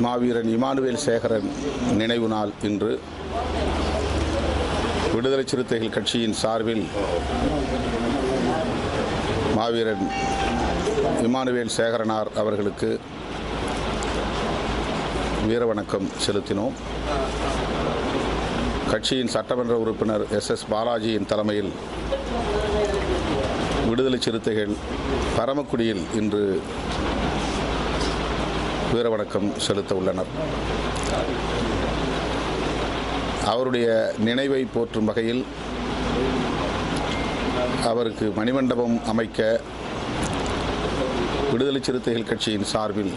மாவீரன் இமானுவேல் சேகரன் நினைவு நாள் இன்று. விடுதலை சிறுத்தைகள் கட்சியின் சார்பில் மாவீரன் இமானுவேல் சேகரனார் அவர்களுக்கு வீரவணக்கம் செலுத்தினோம். கட்சியின் சட்டமன்ற உறுப்பினர் எஸ் பாலாஜியின் தலைமையில் விடுதலை சிறுத்தைகள் பரமக்குடியில் இன்று வீரவணக்கம் செலுத்த உள்ளனர். அவருடைய நினைவை போற்றும் வகையில் அவருக்கு மணிமண்டபம் அமைக்க விடுதலை சிறுத்தைகள் கட்சியின் சார்பில்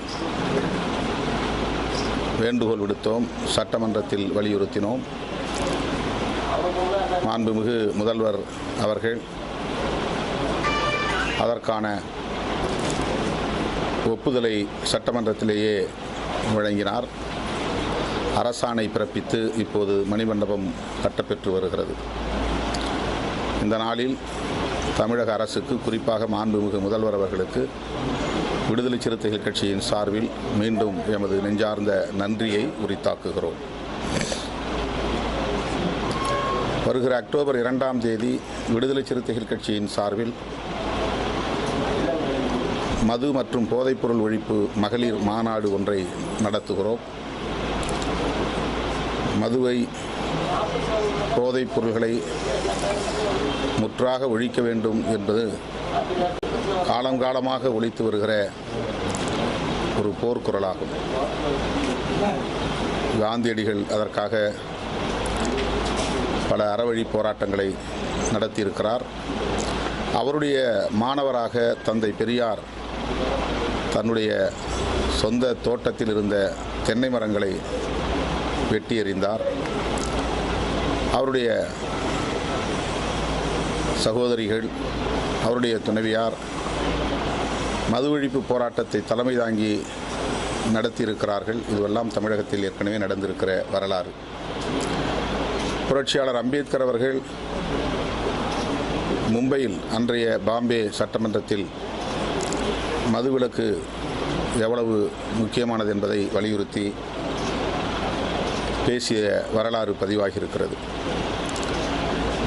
வேண்டுகோள் விடுத்தோம், சட்டமன்றத்தில் வலியுறுத்தினோம். மாண்புமிகு முதல்வர் அவர்கள் அதற்கான ஒப்புதலை சட்டமன்றத்திலேயே வழங்கினார். அரசாணை பிறப்பித்து இப்போது மணிமண்டபம் கட்டப்பெற்று வருகிறது. இந்த நாளில் தமிழக அரசுக்கு, குறிப்பாக மாண்புமிகு முதல்வர் அவர்களுக்கு விடுதலை சிறுத்தைகள் கட்சியின் சார்பில் மீண்டும் எமது நெஞ்சார்ந்த நன்றியை உரித்தாக்குகிறோம். வருகிற அக்டோபர் 2ஆம் தேதி விடுதலை சிறுத்தைகள் கட்சியின் சார்பில் மது மற்றும் போதைப்பொருள் ஒழிப்பு மகளிர் மாநாடு ஒன்றை நடத்துகிறோம். மதுவை, போதைப் பொருள்களை முற்றாக ஒழிக்க வேண்டும் என்பது காலங்காலமாக ஒலித்து வருகிற ஒரு போர்க்குரலாகும். காந்தியடிகள் அதற்காக பல அறவழி போராட்டங்களை நடத்தியிருக்கிறார். அவருடைய மாணவராக தந்தை பெரியார் தன்னுடைய சொந்த தோட்டத்தில் இருந்த தென்னை மரங்களை வெட்டி எறிந்தார். அவருடைய சகோதரிகள், அவருடைய துணைவியார் மது ஒழிப்பு போராட்டத்தை தலைமை தாங்கி நடத்தியிருக்கிறார்கள். இதுவெல்லாம் தமிழகத்தில் ஏற்கனவே நடந்திருக்கிற வரலாறு. புரட்சியாளர் அம்பேத்கர் அவர்கள் மும்பையில், அன்றைய பாம்பே சட்டமன்றத்தில் மதுவிலக்கு எவ்வளவு முக்கியமானது என்பதை வலியுறுத்தி பேசிய வரலாறு பதிவாகியிருக்கிறது.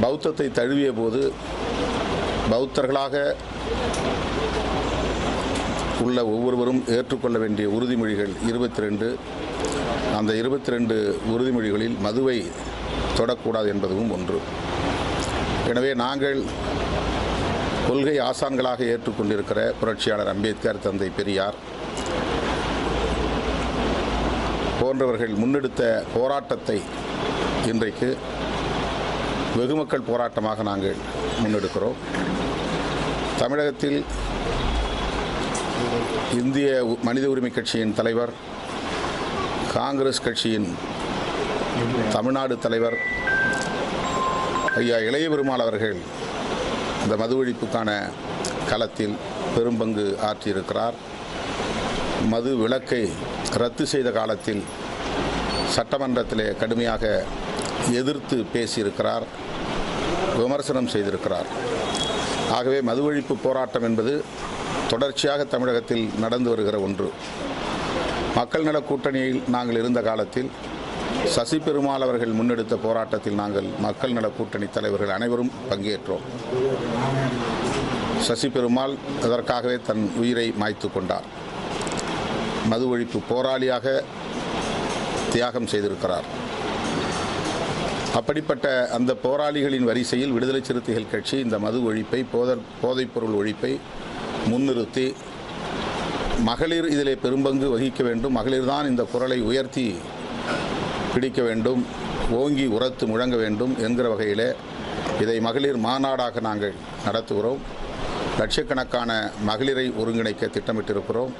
பௌத்தத்தை தழுவிய போது பௌத்தர்களாக உள்ள ஒவ்வொருவரும் ஏற்றுக்கொள்ள வேண்டிய உறுதிமொழிகள் 22. அந்த 22 உறுதிமொழிகளில் மதுவை தொடக்கூடாது என்பதும் ஒன்று. எனவே நாங்கள் கொள்கை ஆசான்களாக ஏற்றுக்கொண்டிருக்கிற புரட்சியாளர் அம்பேத்கர், தந்தை பெரியார் போன்றவர்கள் முன்னெடுத்த போராட்டத்தை இன்றைக்கு வெகுமக்கள் போராட்டமாக நாங்கள் முன்னெடுக்கிறோம். தமிழகத்தில் இந்திய மனித உரிமை கட்சியின் தலைவர், காங்கிரஸ் கட்சியின் தமிழ்நாடு தலைவர் ஐயா இளைய பெருமாள் அவர்கள் இந்த மது ஒழிப்புக்கான களத்தில் பெரும்பங்கு ஆற்றியிருக்கிறார். மது விலக்கை ரத்து செய்த காலத்தில் சட்டமன்றத்திலே கடுமையாக எதிர்த்து பேசியிருக்கிறார், விமர்சனம் செய்திருக்கிறார். ஆகவே மது ஒழிப்பு போராட்டம் என்பது தொடர்ச்சியாக தமிழகத்தில் நடந்து வருகிற ஒன்று. மக்கள் நல கூட்டணியில் நாங்கள் இருந்த காலத்தில் சசி பெருமாள் அவர்கள் முன்னெடுத்த போராட்டத்தில் நாங்கள் மக்கள் நல கூட்டணி தலைவர்கள் அனைவரும் பங்கேற்றோம். சசி பெருமாள் அதற்காகவே தன் உயிரை மாய்த்து கொண்டார். மது ஒழிப்பு போராளியாக தியாகம் செய்திருக்கிறார். அப்படிப்பட்ட அந்த போராளிகளின் வரிசையில் விடுதலை சிறுத்தைகள் கட்சி இந்த மது ஒழிப்பை, போதைப்பொருள் ஒழிப்பை முன்னிறுத்தி மகளிர் இதிலே பெரும்பங்கு வகிக்க வேண்டும், மகளிர்தான் இந்த குரலை உயர்த்தி பிடிக்க வேண்டும், ஓங்கி உரத்து முழங்க வேண்டும் என்கிற வகையில் இதை மகளிர் மாநாடாக நாங்கள் நடத்துகிறோம். லட்சக்கணக்கான மகளிரை ஒருங்கிணைக்க திட்டமிட்டிருக்கிறோம்.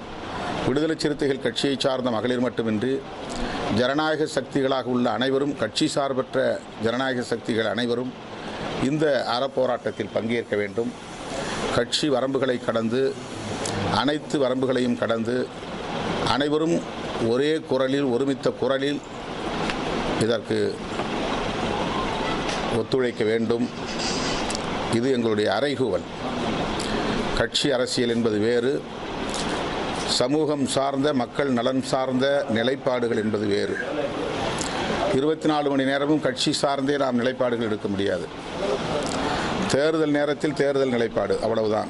விடுதலை சிறுத்தைகள் கட்சியை சார்ந்த மகளிர் மட்டுமின்றி ஜனநாயக சக்திகளாக உள்ள அனைவரும், கட்சி சார்பற்ற ஜனநாயக சக்திகள் அனைவரும் இந்த அறப்போராட்டத்தில் பங்கேற்க வேண்டும். கட்சி வரம்புகளை கடந்து, அனைத்து வரம்புகளையும் கடந்து அனைவரும் ஒரே குரலில், ஒருமித்த குரலில் இதற்கு ஒத்துழைக்க வேண்டும். இது எங்களுடைய அறைகூவல். கட்சி அரசியல் என்பது வேறு, சமூகம் சார்ந்த, மக்கள் நலன் சார்ந்த நிலைப்பாடுகள் என்பது வேறு. 24 மணி நேரமும் கட்சி சார்ந்தே நாம் நிலைப்பாடுகள் எடுக்க முடியாது. தேர்தல் நேரத்தில் தேர்தல் நிலைப்பாடு, அவ்வளவுதான்.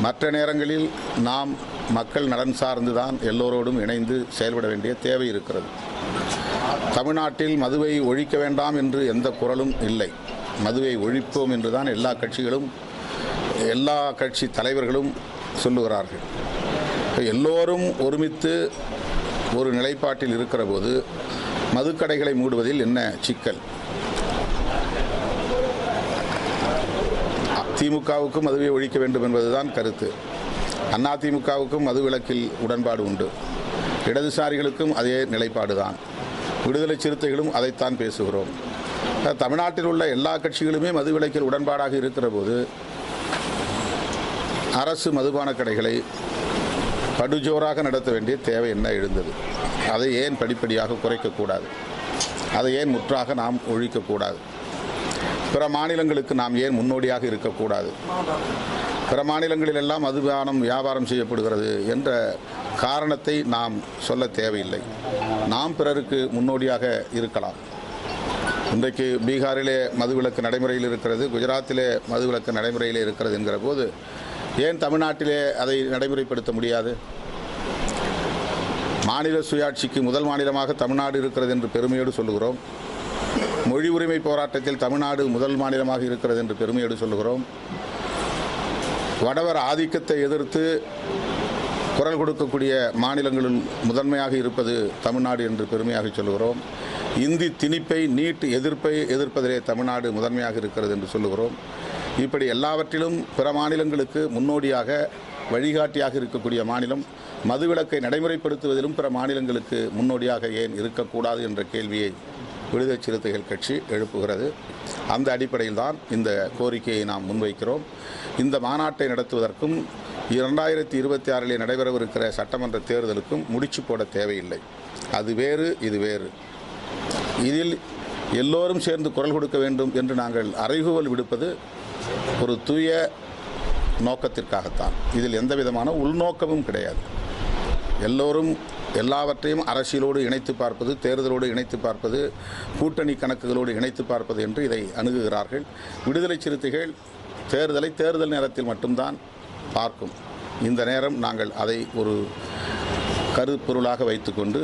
மற்ற நேரங்களில் நாம் மக்கள் நலன் சார்ந்து தான் எல்லோரோடும் இணைந்து செயல்பட வேண்டிய தேவை இருக்கிறது. தமிழ்நாட்டில் மதுவை ஒழிக்க வேண்டாம் என்று எந்த குரலும் இல்லை. மதுவை ஒழிப்போம் என்று தான் எல்லா கட்சிகளும், எல்லா கட்சி தலைவர்களும் சொல்லுகிறார்கள். எல்லோரும் ஒருமித்து ஒரு நிலைப்பாட்டில் இருக்கிற போது மதுக்கடைகளை மூடுவதில் என்ன சிக்கல்? திமுகவுக்கும் மதுவை ஒழிக்க வேண்டும் என்பதுதான் கருத்து. அதிமுகவுக்கும் மது விலக்கில் உடன்பாடு உண்டு. இடதுசாரிகளுக்கும் அதே நிலைப்பாடு தான். விடுதலை சிறுத்தைகளும் அதைத்தான் பேசுகிறோம். தமிழ்நாட்டில் உள்ள எல்லா கட்சிகளுமே மது விலக்கில் உடன்பாடாக இருக்கிற போது அரசு மதுபான கடைகளை படுஜோராக நடத்த வேண்டிய தேவை என்ன எழுந்தது? அதை ஏன் படிப்படியாக குறைக்கக்கூடாது? அதை ஏன் முற்றாக நாம் ஒழிக்கக்கூடாது? பிற மாநிலங்களுக்கு நாம் ஏன் முன்னோடியாக இருக்கக்கூடாது? பிற மாநிலங்களிலெல்லாம் மதுபானம் வியாபாரம் செய்யப்படுகிறது என்ற காரணத்தை நாம் சொல்ல தேவையில்லை. நாம் பிறருக்கு முன்னோடியாக இருக்கலாம். இன்றைக்கு பீகாரிலே மதுவிலக்கு நடைமுறையில் இருக்கிறது, குஜராத்திலே மதுவிலக்கு நடைமுறையில் இருக்கிறது என்கிற போது ஏன் தமிழ்நாட்டிலே அதை நடைமுறைப்படுத்த முடியாது? மாநில சுயாட்சிக்கு முதல் மாநிலமாக தமிழ்நாடு இருக்கிறது என்று பெருமையோடு சொல்லுகிறோம். மொழி உரிமை போராட்டத்தில் தமிழ்நாடு முதல் மாநிலமாக இருக்கிறது என்று பெருமையோடு சொல்லுகிறோம். வடவர் ஆதிக்கத்தை எதிர்த்து குரல் கொடுக்கக்கூடிய மாநிலங்களில் முதன்மையாக இருப்பது தமிழ்நாடு என்று பெருமையாக சொல்லுகிறோம். இந்தி திணிப்பை, நீட் எதிர்ப்பை எதிர்ப்பதிலே தமிழ்நாடு முதன்மையாக இருக்கிறது என்று சொல்லுகிறோம். இப்படி எல்லாவற்றிலும் பிற மாநிலங்களுக்கு முன்னோடியாக, வழிகாட்டியாக இருக்கக்கூடிய மாநிலம் மதுவிலக்கை நடைமுறைப்படுத்துவதிலும் பிற மாநிலங்களுக்கு முன்னோடியாக ஏன் இருக்கக்கூடாது என்ற கேள்வியை விடுதலை சிறுத்தைகள் கட்சி எழுப்புகிறது. அந்த அடிப்படையில் தான் இந்த கோரிக்கையை நாம் முன்வைக்கிறோம். இந்த மாநாட்டை நடத்துவதற்கும் 2026 நடைபெறவிருக்கிற சட்டமன்ற தேர்தலுக்கும் முடிச்சு போட தேவையில்லை. அது வேறு, இது வேறு. இதில் எல்லோரும் சேர்ந்து குரல் கொடுக்க வேண்டும் என்று நாங்கள் அறைகூவல் விடுப்பது ஒரு தூய நோக்கத்திற்காகத்தான். இதில் எந்த விதமான உள்நோக்கமும் கிடையாது. எல்லோரும் எல்லாவற்றையும் அரசியலோடு இணைத்து பார்ப்பது, தேர்தலோடு இணைத்து பார்ப்பது, கூட்டணி கணக்குகளோடு இணைத்து பார்ப்பது என்று இதை அணுகுகிறார்கள். விடுதலை சிறுத்தைகள் தேர்தலை தேர்தல் நேரத்தில் மட்டும்தான் பார்க்கும். இந்த நேரம் நாங்கள் அதை ஒரு கருப்பொருளாக வைத்துக்கொண்டு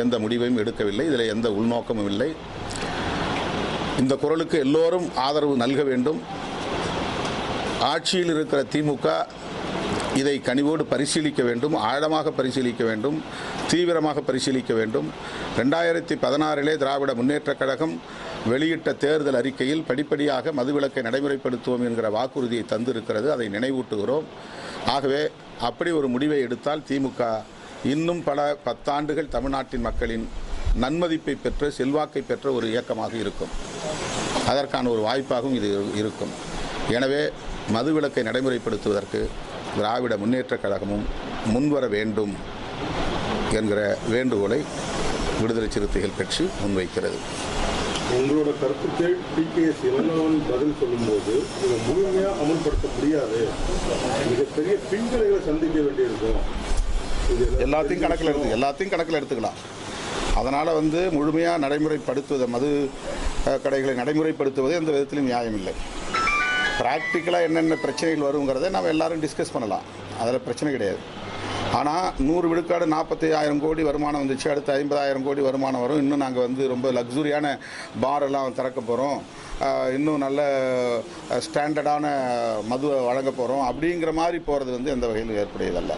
எந்த முடிவையும் எடுக்கவில்லை. இதில் எந்த உள்நோக்கமும் இல்லை. இந்த குரலுக்கு எல்லோரும் ஆதரவு நல்க வேண்டும். ஆட்சியில் இருக்கிற திமுக இதை கனிவோடு பரிசீலிக்க வேண்டும், ஆழமாக பரிசீலிக்க வேண்டும், தீவிரமாக பரிசீலிக்க வேண்டும். 2016 திராவிட முன்னேற்றக் கழகம் வெளியிட்ட தேர்தல் அறிக்கையில் படிப்படியாக மதுவிலக்கை நடைமுறைப்படுத்துவோம் என்கிற வாக்குறுதியை தந்திருக்கிறது. அதை நினைவூட்டுகிறோம். ஆகவே அப்படி ஒரு முடிவை எடுத்தால் திமுக இன்னும் பல 10 ஆண்டுகள் தமிழ்நாட்டின் மக்களின் நன்மதிப்பை பெற்ற செல்வாக்கை பெற்ற ஒரு இயக்கமாக இருக்கும். அதற்கான ஒரு வாய்ப்பாகவும் இது இருக்கும். எனவே மதுவிலக்கை நடைமுறைப்படுத்துவதற்கு திராவிட முன்னேற்றக் கழகமும் முன்வர வேண்டும் என்கிற வேண்டுகோளை விடுதலை சிறுத்தைகள் கட்சி முன்வைக்கிறது. உங்களோட கருத்துக்கள் டிகேஎஸ் இளங்கோவன் பதில் சொல்லும்போது இதை முழுமையாக அமல்படுத்த முடியாது, மிகப்பெரிய பின்களைகளை சந்திக்க வேண்டியிருக்கும். எல்லாத்தையும் கணக்கில் எடுத்துக்கலாம். அதனால் முழுமையாக நடைமுறைப்படுத்துவது, மது கடைகளை நடைமுறைப்படுத்துவது எந்த விதத்திலும் நியாயமில்லை. ப்ராக்டிக்கலாக என்னென்ன பிரச்சனைகள் வருங்கிறத நம்ம எல்லாரும் டிஸ்கஸ் பண்ணலாம், அதில் பிரச்சனை கிடையாது. ஆனால் 100 விழுக்காடு 45,000 கோடி வருமானம் வந்துச்சு, அடுத்து 50,000 கோடி வருமானம் வரும், இன்னும் நாங்கள் ரொம்ப லக்ஸுரியான பாரெல்லாம் திறக்க போகிறோம், இன்னும் நல்ல ஸ்டாண்டர்டான மது வழங்க போகிறோம் அப்படிங்கிற மாதிரி போகிறது எந்த வகையிலும் ஏற்புடையதல்ல.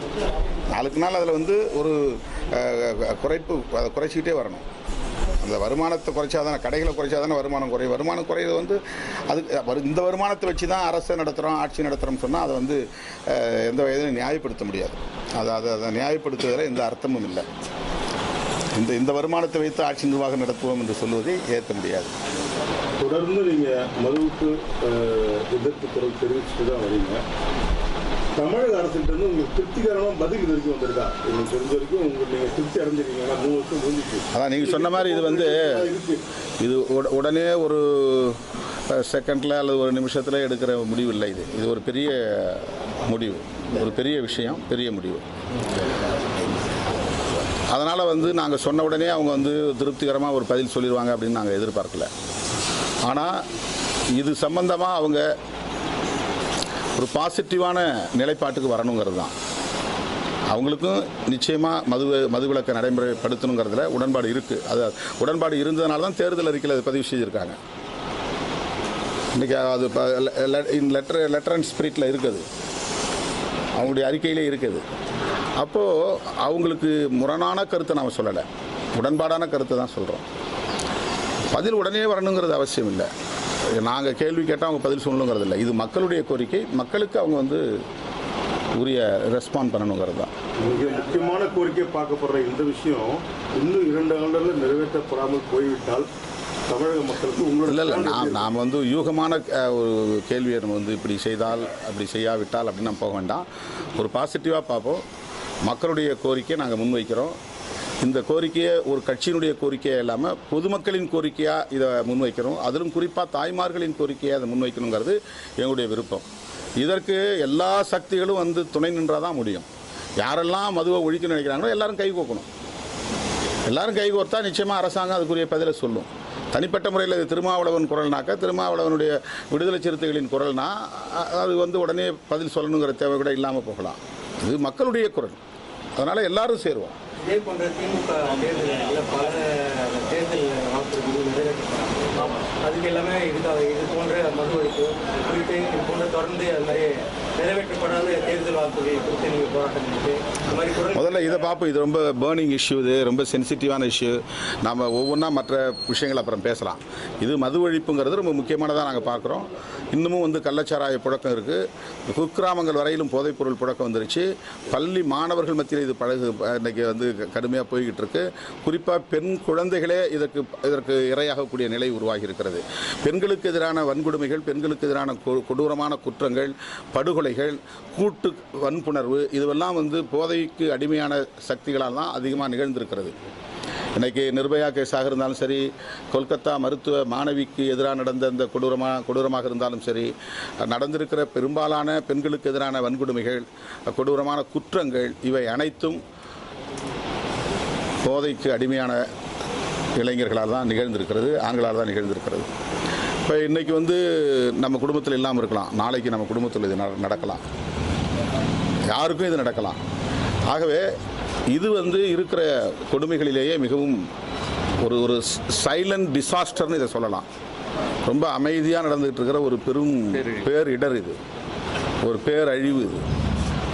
நாளுக்கு நாள் அதில் ஒரு குறைச்சிக்கிட்டே வரணும். அந்த வருமானத்தை குறைச்சாதானே, கடைகளை குறைச்சாதானே வருமானம் குறையும். வருமானம் குறையிறது அது இந்த வருமானத்தை வச்சு தான் அரசை நடத்துகிறோம், ஆட்சி நடத்துகிறோம்னு சொன்னால் அதை எந்த வகையிலும் நியாயப்படுத்த முடியாது. அதை நியாயப்படுத்துவதில் எந்த அர்த்தமும் இல்லை. இந்த வருமானத்தை வைத்து ஆட்சி நிர்வாகம் நடத்துவோம் என்று சொல்வதை ஏற்க முடியாது. தொடர்ந்து நீங்கள் மதுவுக்கு எதிர்ப்பு குரல் தெரிவிச்சுட்டு தான் வரீங்க. தமிழக அரசுகிட்ட உங்களுக்கு திருப்திகரமாக பதில் இது வரைக்கும் வந்திருக்கா? எனக்கு தெரிஞ்ச வரைக்கும் நீங்கள் திருப்தி அடைஞ்சிருக்கீங்களா? 3 வருஷம் முடிஞ்சிச்சு. அதான் நீங்கள் சொன்ன மாதிரி இது உடனே ஒரு செகண்டில் அல்லது ஒரு நிமிஷத்தில் எடுக்கிற முடிவு இல்லை. இது ஒரு பெரிய முடிவு, ஒரு பெரிய விஷயம், பெரிய முடிவு. அதனால் நாங்கள் சொன்ன உடனே அவங்க திருப்திகரமாக ஒரு பதில் சொல்லிடுவாங்க அப்படின்னு நாங்கள் எதிர்பார்க்கல. ஆனால் இது சம்பந்தமாக அவங்க ஒரு பாசிட்டிவான நிலைப்பாட்டுக்கு வரணுங்கிறது தான். அவங்களுக்கும் நிச்சயமாக மதுவிலக்கை நடைமுறைப்படுத்தணுங்கிறதுல உடன்பாடு இருக்குது. அது உடன்பாடு இருந்ததுனால தான் தேர்தல் அறிக்கையில் அது பதிவு செய்திருக்காங்க. இன்றைக்கி அது லெட்டர் அண்ட் ஸ்பிரிட்டில் இருக்குது, அவங்களுடைய அறிக்கையிலே இருக்குது. அப்போது அவங்களுக்கு முரணான கருத்தை நாம் சொல்லலை, உடன்பாடான கருத்தை தான் சொல்கிறோம். பதில் உடனே வரணுங்கிறது அவசியம் இல்லை. நாங்கள் கேள்வி கேட்டால் அவங்க பதில் சொல்லணுங்கிறது இல்லை. இது மக்களுடைய கோரிக்கை, மக்களுக்கு அவங்க உரிய ரெஸ்பாண்ட் பண்ணணுங்கிறது தான். மிக முக்கியமான கோரிக்கை பார்க்கப்படுற இந்த விஷயம் இன்னும் 2 ஆண்டுகளில் நிறைவேற்றப்படாமல் போய்விட்டால் தமிழக மக்களுக்கு இல்லை நாம் யூகமான ஒரு கேள்வியை நம்ம இப்படி செய்தால் அப்படி செய்யாவிட்டால் அப்படின்னு நம்ம போக வேண்டாம். ஒரு பாசிட்டிவாக பார்ப்போம். மக்களுடைய கோரிக்கையை நாங்கள் முன்வைக்கிறோம். இந்த கோரிக்கையை ஒரு கட்சியினுடைய கோரிக்கையை இல்லாமல் பொதுமக்களின் கோரிக்கையாக இதை முன்வைக்கிறோம். அதிலும் குறிப்பாக தாய்மார்களின் கோரிக்கையை அதை முன்வைக்கணுங்கிறது எங்களுடைய விருப்பம். இதற்கு எல்லா சக்திகளும் துணை நின்றால் தான் முடியும். யாரெல்லாம் மதுவை ஒழிக்கணும்னு நினைக்கிறாங்களோ எல்லாரும் கை கோக்கணும். எல்லாரும் கை கோர்த்தா நிச்சயமாக அரசாங்கம் அதுக்குரிய பதிலை சொல்லும். தனிப்பட்ட முறையில் இது திருமாவளவன் குரல்னாக்கா, திருமாவளவனுடைய விடுதலை சிறுத்தைகளின் குரல்னா அது உடனே பதில் சொல்லணுங்கிற தேவை கூட இல்லாமல் போகலாம். இது மக்களுடைய குரல், அதனால் எல்லாரும் சேருவோம். இதே போன்ற திமுக தேர்தலில் பல தேர்தல் வாக்குறுதிகள் நிறைவேற்றப்படும். அதுக்கு எல்லாமே இது போன்ற மது ஒழிப்பு குறித்து இது போன்ற தொடர்ந்து அது மாதிரி நிறைவேற்றப்படாத தேர்தல் வாக்குறுதி குறித்து நீங்கள் போராட்டம் பண்ணிட்டு இந்த மாதிரி குரல் முதல்ல இதை பார்ப்போம். இது ரொம்ப பேர்னிங் இஷ்யூ, இது ரொம்ப சென்சிட்டிவான இஷ்யூ. நம்ம ஒவ்வொன்றா மற்ற விஷயங்கள் அப்புறம் பேசலாம். இது மது ஒழிப்புங்கிறது ரொம்ப முக்கியமானதாக நாங்கள் பார்க்குறோம். இன்னமும் கள்ளச்சாராய புழக்கம் இருக்குது. குக்கிராமங்கள் வரையிலும் போதைப்பொருள் புழக்கம் வந்துருச்சு. பள்ளி மாணவர்கள் மத்தியில் இது இன்றைக்கி கடுமையாக போய்கிட்டு இருக்கு. குறிப்பாக பெண் குழந்தைகளே இதற்கு இரையாகக்கூடிய நிலை உருவாகி இருக்கிறது. பெண்களுக்கு எதிரான வன்கொடுமைகள், பெண்களுக்கு எதிரான கொடூரமான குற்றங்கள், படுகொலைகள், கூட்டு வன்புணர்வு இதுவெல்லாம் போதைக்கு அடிமையான சக்திகளால் தான் அதிகமாக நிகழ்ந்திருக்கிறது. இன்றைக்கி நிர்பயா கேஸாக இருந்தாலும் சரி, கொல்கத்தா மருத்துவ மாணவிக்கு எதிராக நடந்த இந்த கொடூரமாக இருந்தாலும் சரி, நடந்திருக்கிற பெரும்பாலான பெண்களுக்கு எதிரான வன்கொடுமைகள், கொடூரமான குற்றங்கள் இவை அனைத்தும் போதைக்கு அடிமையான இளைஞர்களால் தான் நிகழ்ந்திருக்கிறது, ஆண்களால் தான் நிகழ்ந்திருக்கிறது. இப்போ இன்றைக்கி வந்து நம்ம குடும்பத்தில் இல்லாமல் இருக்கலாம், நாளைக்கு நம்ம குடும்பத்தில் இது நடக்கலாம், யாருக்கும் இது நடக்கலாம். ஆகவே இது வந்து இருக்கிற கொடுமைகளிலேயே மிகவும் ஒரு சைலண்ட் டிசாஸ்டர்னு இதை சொல்லலாம். ரொம்ப அமைதியாக நடந்துகிட்டு இருக்கிற ஒரு பெரும் பேரிடர் இது, ஒரு பேரழிவு இது.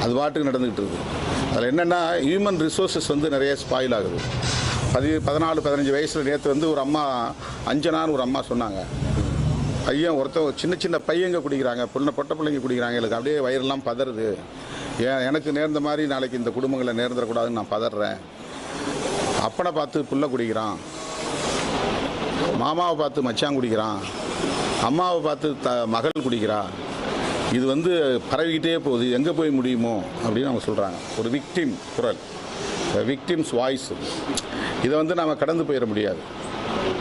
அது பாட்டுக்கு நடந்துகிட்டு இருக்குது. அதில் என்னென்னா ஹியூமன் ரிசோர்ஸஸ் வந்து நிறைய ஸ்பாயில் ஆகுது. 14-15 வயசில் நேற்று வந்து ஒரு அம்மா, அஞ்சனான்னு ஒரு அம்மா சொன்னாங்க, பையன் சின்ன சின்ன பையங்க குடிக்கிறாங்க, பொட்ட பிள்ளைங்க குடிக்கிறாங்க, எனக்கு அப்படியே வயிறெல்லாம் பதறுது, எனக்கு நேர்ந்த மாதிரி நாளைக்கு இந்த குடும்பங்களை நேர்ந்துடக்கூடாதுன்னு நான் பதறேன். அப்பனை பார்த்து புள்ள குடிக்கிறான், மாமாவை பார்த்து மச்சான் குடிக்கிறான், அம்மாவை பார்த்து மகள் குடிக்கிறா, இது வந்து பரவிக்கிட்டே போகுது, எங்கே போய் முடியுமோ அப்படின்னு அவங்க சொல்கிறாங்க. ஒரு விக்டிம் குரல், விக்டிம்ஸ் வாய்ஸ். இதை வந்து நாம் கடந்து போயிட முடியாது.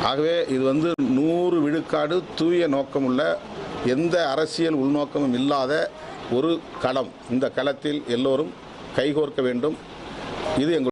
ஆகவே இது வந்து 100 விழுக்காடு தூய நோக்கமுள்ள, எந்த அரசியல் உள்நோக்கமும் இல்லாத ஒரு களம். இந்த களத்தில் எல்லோரும் கைகோர்க்க வேண்டும். இது எங்கள்